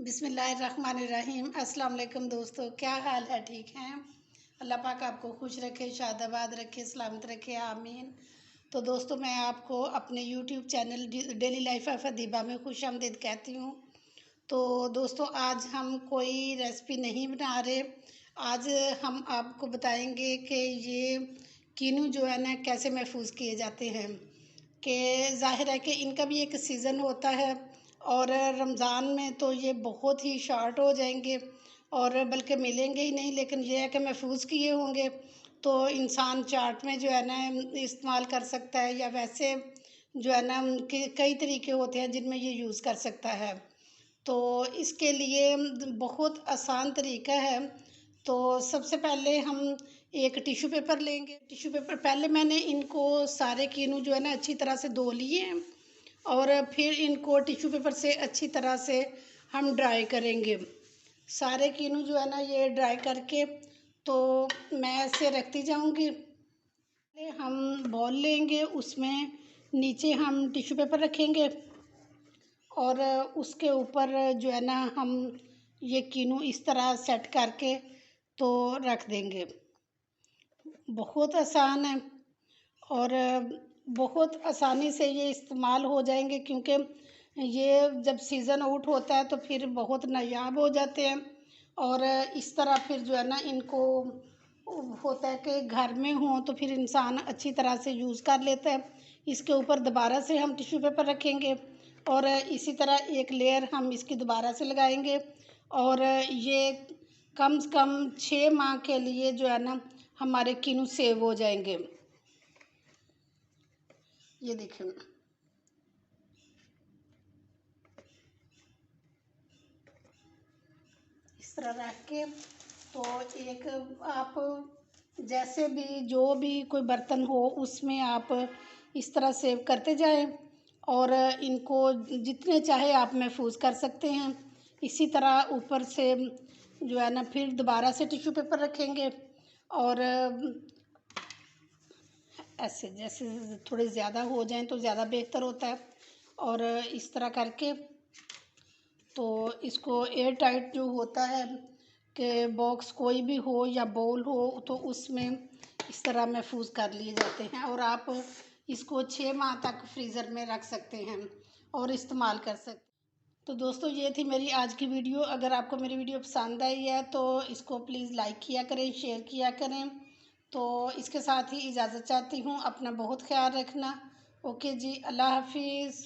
बिस्मिल्लाहिर्रहमानिर्रहीम। अस्सलाम वालेकुम दोस्तों, क्या हाल है? ठीक हैं? अल्लाह पाक आपको खुश रखे, शादाबाद रखे, सलामत रखे, आमीन। तो दोस्तों, मैं आपको अपने YouTube channel daily life of Adiba में खुश आमदीद कहती हूँ। तो दोस्तों, आज हम कोई रेसिपी नहीं बना रहे। आज हम आपको बताएंगे कि ये कीनू जो है ना कैसे महफूज किए जाते हैं। कि ज़ाहिर है कि इनका भी एक सीज़न होता है और रमज़ान में तो ये बहुत ही शॉर्ट हो जाएंगे और बल्कि मिलेंगे ही नहीं। लेकिन ये है कि महफूज किए होंगे तो इंसान चाट में जो है ना इस्तेमाल कर सकता है, या वैसे जो है ना कई तरीके होते हैं जिनमें ये यूज़ कर सकता है। तो इसके लिए बहुत आसान तरीका है। तो सबसे पहले हम एक टिश्यू पेपर लेंगे। टिश्यू पेपर पहले मैंने इनको सारे कीनू जो है ना अच्छी तरह से धो लिए हैं और फिर इनको टिश्यू पेपर से अच्छी तरह से हम ड्राई करेंगे। सारे कीनू जो है ना ये ड्राई करके तो मैं ऐसे रखती जाऊंगी। हम बॉल लेंगे, उसमें नीचे हम टिश्यू पेपर रखेंगे और उसके ऊपर जो है ना हम ये कीनू इस तरह सेट करके तो रख देंगे। बहुत आसान है और बहुत आसानी से ये इस्तेमाल हो जाएंगे, क्योंकि ये जब सीज़न आउट होता है तो फिर बहुत नायाब हो जाते हैं। और इस तरह फिर जो है ना इनको होता है कि घर में हो तो फिर इंसान अच्छी तरह से यूज़ कर लेता है। इसके ऊपर दोबारा से हम टिश्यू पेपर रखेंगे और इसी तरह एक लेयर हम इसकी दोबारा से लगाएंगे और ये कम से कम 6 माह के लिए जो है ना हमारे कीनू सेव हो जाएंगे। ये देखिए, इस तरह रख के तो एक आप जैसे भी जो भी कोई बर्तन हो उसमें आप इस तरह सेव करते जाएं और इनको जितने चाहे आप महफूज कर सकते हैं। इसी तरह ऊपर से जो है ना फिर दोबारा से टिश्यू पेपर रखेंगे और ऐसे जैसे थोड़े ज़्यादा हो जाएं तो ज़्यादा बेहतर होता है। और इस तरह करके तो इसको एयर टाइट जो होता है कि बॉक्स कोई भी हो या बाउल हो तो उसमें इस तरह महफूज कर लिए जाते हैं और आप इसको 6 माह तक फ्रीज़र में रख सकते हैं और इस्तेमाल कर सकते हैं। तो दोस्तों, ये थी मेरी आज की वीडियो। अगर आपको मेरी वीडियो पसंद आई है तो इसको प्लीज़ लाइक किया करें, शेयर किया करें। तो इसके साथ ही इजाज़त चाहती हूँ। अपना बहुत ख्याल रखना। ओके जी, अल्लाह हाफिज़।